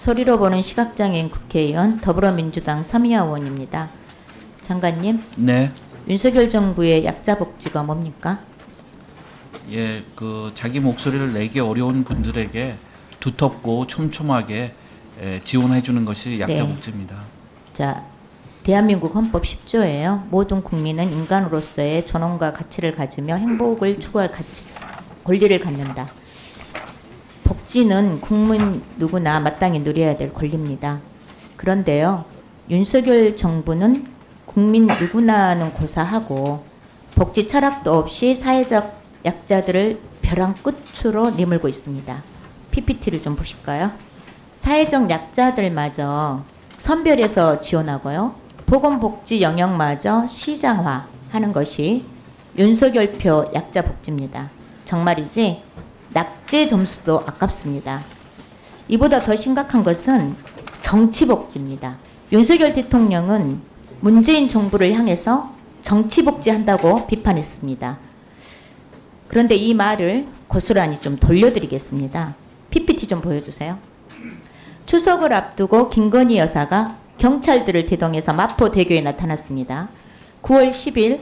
소리로 보는 시각장애인 국회의원 더불어민주당 서미야 의원입니다. 장관님, 네. 윤석열 정부의 약자 복지가 뭡니까? 예, 자기 목소리를 내기 어려운 분들에게 두텁고 촘촘하게 지원해 주는 것이 약자 네. 복지입니다. 자, 대한민국 헌법 10조예요. 모든 국민은 인간으로서의 존엄과 가치를 가지며 행복을 추구할 권리를 갖는다. 복지는 국민 누구나 마땅히 누려야 될 권리입니다. 그런데요, 윤석열 정부는 국민 누구나는 고사하고 복지 철학도 없이 사회적 약자들을 벼랑 끝으로 내몰고 있습니다. PPT를 좀 보실까요? 사회적 약자들마저 선별해서 지원하고요. 보건복지 영역마저 시장화하는 것이 윤석열표 약자 복지입니다. 정말이지 낙제 점수도 아깝습니다. 이보다 더 심각한 것은 정치복지입니다. 윤석열 대통령은 문재인 정부를 향해서 정치복지한다고 비판했습니다. 그런데 이 말을 고스란히 좀 돌려드리겠습니다. PPT 좀 보여주세요. 추석을 앞두고 김건희 여사가 경찰들을 대동해서 마포대교에 나타났습니다. 9월 10일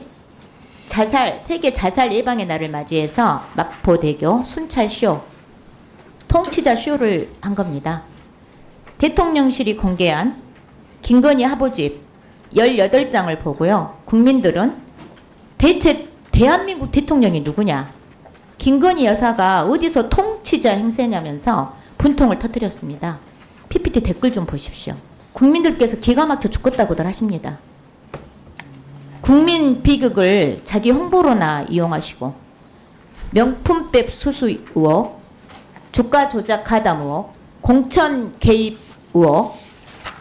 세계 자살 예방의 날을 맞이해서 마포대교 순찰쇼, 통치자 쇼를 한 겁니다. 대통령실이 공개한 김건희 화보집 18장을 보고요. 국민들은 대체 대한민국 대통령이 누구냐? 김건희 여사가 어디서 통치자 행세냐면서 분통을 터뜨렸습니다. PPT 댓글 좀 보십시오. 국민들께서 기가 막혀 죽겠다고들 하십니다. 국민 비극을 자기 홍보로나 이용하시고 명품백 수수 의혹, 주가 조작 가담 의혹, 공천 개입 의혹,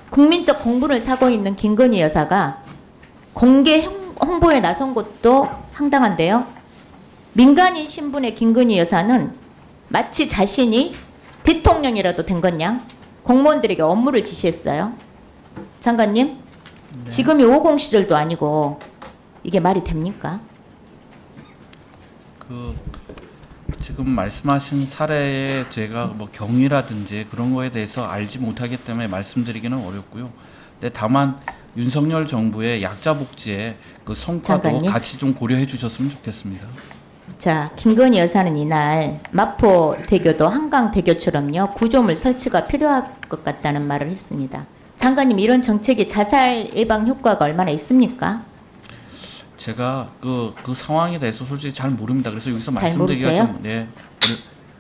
국민적 공분을 사고 있는 김건희 여사가 공개 홍보에 나선 것도 황당한데요. 민간인 신분의 김건희 여사는 마치 자신이 대통령이라도 된 것냥 공무원들에게 업무를 지시했어요. 장관님, 네. 지금이 50 시절도 아니고 이게 말이 됩니까? 지금 말씀하신 사례에 제가 뭐 경위라든지 그런 거에 대해서 알지 못하기 때문에 말씀드리기는 어렵고요. 근데 다만 윤석열 정부의 약자 복지의 성과도 장관님? 같이 좀 고려해 주셨으면 좋겠습니다. 자, 김건희 여사는 이날 마포대교도 한강대교처럼요, 구조물 설치가 필요할 것 같다는 말을 했습니다. 장관님, 이런 정책이 자살 예방 효과가 얼마나 있습니까? 제가 그 상황에 대해서 솔직히 잘 모릅니다. 그래서 여기서 잘 말씀드리기가 모르세요? 좀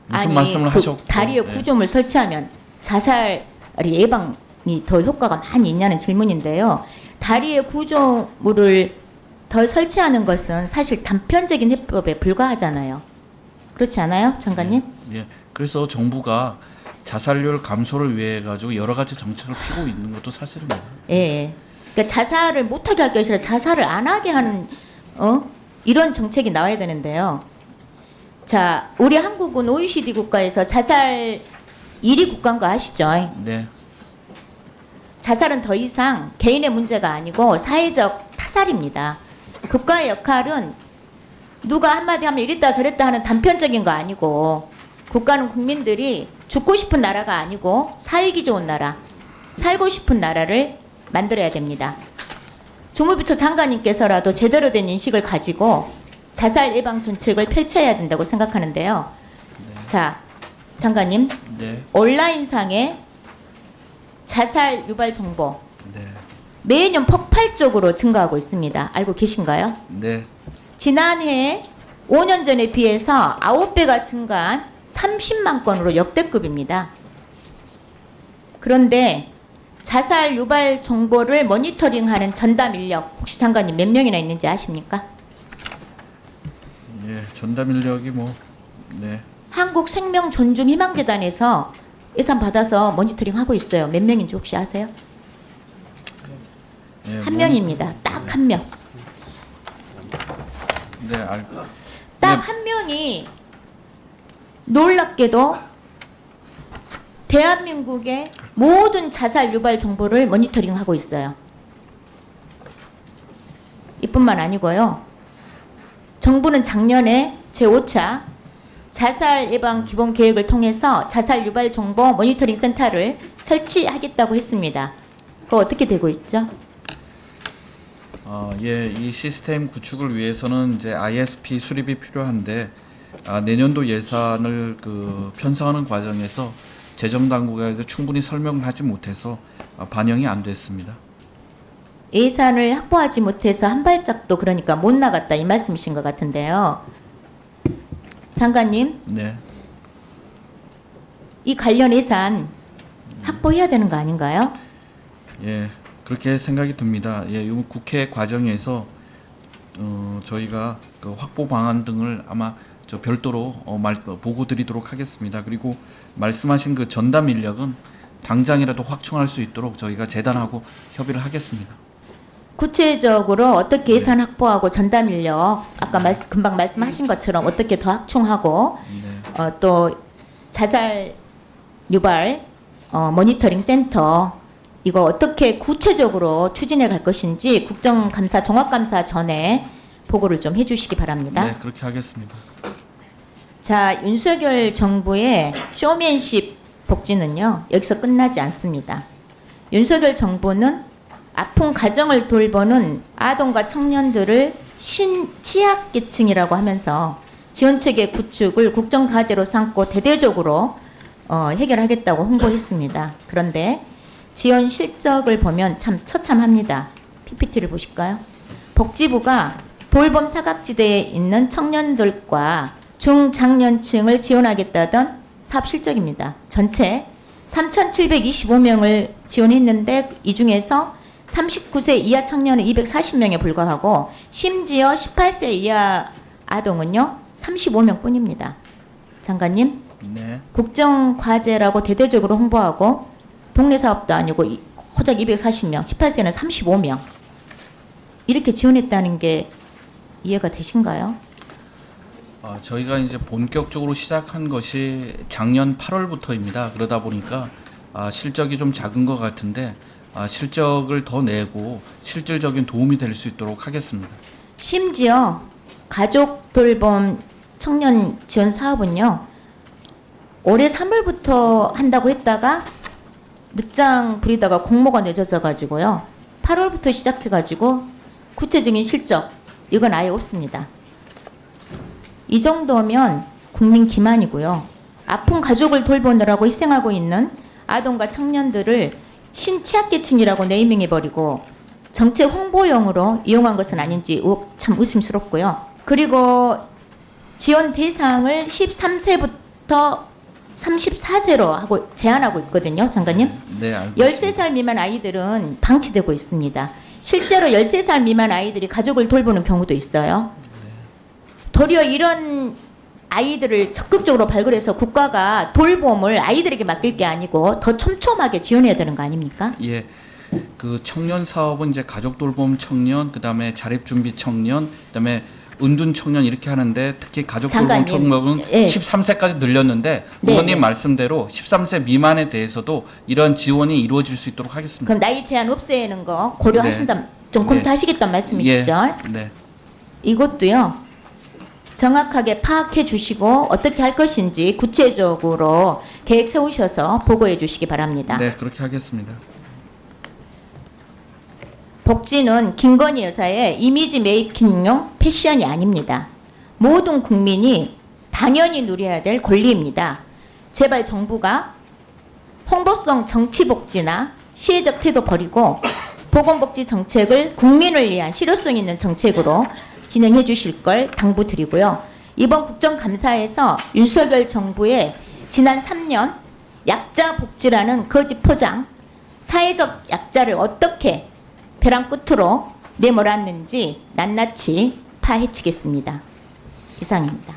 무슨 말씀을 하셨고 다리에 구조물 설치하면 자살 예방이 더 효과가 많이 있냐는 질문인데요. 다리에 구조물을 더 설치하는 것은 사실 단편적인 해법에 불과하잖아요. 그렇지 않아요, 장관님? 예. 그래서 정부가 자살률 감소를 위해 가지고 여러 가지 정책을 피고 있는 것도 사실입니다. 예. 그러니까 자살을 못하게 할 것이 아니라 자살을 안 하게 하는 이런 정책이 나와야 되는데요. 자, 우리 한국은 OECD 국가에서 자살 1위 국가인 거 아시죠? 네. 자살은 더 이상 개인의 문제가 아니고 사회적 타살입니다. 국가의 역할은 누가 한마디 하면 이랬다 저랬다 하는 단편적인 거 아니고, 국가는 국민들이 죽고 싶은 나라가 아니고 살기 좋은 나라, 살고 싶은 나라를 만들어야 됩니다. 주무부처 장관님께서라도 제대로 된 인식을 가지고 자살 예방 정책을 펼쳐야 된다고 생각하는데요. 네. 자, 장관님, 네. 온라인상의 자살 유발 정보 네. 매년 폭발적으로 증가하고 있습니다. 알고 계신가요? 네. 지난해 5년 전에 비해서 9배가 증가한 30만 건으로 역대급입니다. 그런데 자살 유발 정보를 모니터링하는 전담 인력 혹시 장관님 몇 명이나 있는지 아십니까? 예. 전담 인력이 네. 한국생명존중희망재단에서 예산 받아서 모니터링 하고 있어요. 몇 명인지 혹시 아세요? 예, 한 명입니다. 딱 한 명. 네. 딱 한 명이 놀랍게도 대한민국의 모든 자살 유발 정보를 모니터링하고 있어요. 이뿐만 아니고요. 정부는 작년에 제5차 자살 예방 기본 계획을 통해서 자살 유발 정보 모니터링 센터를 설치하겠다고 했습니다. 그거 어떻게 되고 있죠? 예, 이 시스템 구축을 위해서는 이제 ISP 수립이 필요한데 내년도 예산을 편성하는 과정에서 재정 당국에게 충분히 설명을 하지 못해서 반영이 안 됐습니다. 예산을 확보하지 못해서 한 발짝도 그러니까 못 나갔다 이 말씀이신 것 같은데요. 장관님, 네. 이 관련 예산 확보해야 되는 거 아닌가요? 예, 그렇게 생각이 듭니다. 예, 이 국회 과정에서 저희가 그 확보 방안 등을 아마 별도로 보고 드리도록 하겠습니다. 그리고 말씀하신 그 전담 인력은 당장이라도 확충할 수 있도록 저희가 재단하고 협의를 하겠습니다. 구체적으로 어떻게 예산 확보하고 전담 인력 아까 금방 말씀하신 것처럼 어떻게 더 확충하고 네. 또 자살 유발 모니터링 센터 이거 어떻게 구체적으로 추진해 갈 것인지 국정감사 종합감사 전에 보고를 좀 해주시기 바랍니다. 네, 그렇게 하겠습니다. 자, 윤석열 정부의 쇼맨십 복지는요 여기서 끝나지 않습니다. 윤석열 정부는 아픈 가정을 돌보는 아동과 청년들을 신취약계층이라고 하면서 지원체계 구축을 국정과제로 삼고 대대적으로 해결하겠다고 홍보했습니다. 그런데 지원 실적을 보면 참 처참합니다. PPT를 보실까요? 복지부가 돌봄 사각지대에 있는 청년들과 중장년층을 지원하겠다던 사업 실적입니다. 전체 3,725명을 지원했는데 이 중에서 39세 이하 청년은 240명에 불과하고 심지어 18세 이하 아동은요 35명 뿐입니다. 장관님, 네. 국정과제라고 대대적으로 홍보하고 동네 사업도 아니고 고작 240명, 18세는 35명 이렇게 지원했다는 게 이해가 되신가요? 저희가 이제 본격적으로 시작한 것이 작년 8월부터입니다. 그러다 보니까 실적이 좀 작은 것 같은데 실적을 더 내고 실질적인 도움이 될 수 있도록 하겠습니다. 심지어 가족 돌봄 청년 지원 사업은요 올해 3월부터 한다고 했다가 늦장 부리다가 공모가 늦어져 가지고요 8월부터 시작해 가지고 구체적인 실적 이건 아예 없습니다. 이 정도면 국민 기만이고요. 아픈 가족을 돌보느라고 희생하고 있는 아동과 청년들을 신취약계층이라고 네이밍해버리고 정책 홍보용으로 이용한 것은 아닌지 참 의심스럽고요. 그리고 지원 대상을 13세부터 34세로 하고 제한하고 있거든요. 장관님. 네, 알고 있습니다. 13살 미만 아이들은 방치되고 있습니다. 실제로 13살 미만 아이들이 가족을 돌보는 경우도 있어요. 도리어 이런 아이들을 적극적으로 발굴해서 국가가 돌봄을 아이들에게 맡길 게 아니고 더 촘촘하게 지원해야 되는 거 아닙니까? 예, 그 청년 사업은 이제 가족 돌봄 청년, 그다음에 자립 준비 청년, 그다음에 은둔 청년 이렇게 하는데 특히 가족 돌봄 청년은 예. 13세까지 늘렸는데 네, 의원님 네. 말씀대로 13세 미만에 대해서도 이런 지원이 이루어질 수 있도록 하겠습니다. 그럼 나이 제한 없애는 거 고려하신다, 좀 네. 검토하시겠다는 말씀이시죠? 예, 네. 이것도요. 정확하게 파악해 주시고 어떻게 할 것인지 구체적으로 계획 세우셔서 보고해 주시기 바랍니다. 네, 그렇게 하겠습니다. 복지는 김건희 여사의 이미지 메이킹용 패션이 아닙니다. 모든 국민이 당연히 누려야 될 권리입니다. 제발 정부가 홍보성 정치복지나 시혜적 태도 버리고 보건복지 정책을 국민을 위한 실효성 있는 정책으로 진행해 주실 걸 당부드리고요. 이번 국정감사에서 윤석열 정부의 지난 3년 약자 복지라는 거짓 포장, 사회적 약자를 어떻게 벼랑 끝으로 내몰았는지 낱낱이 파헤치겠습니다. 이상입니다.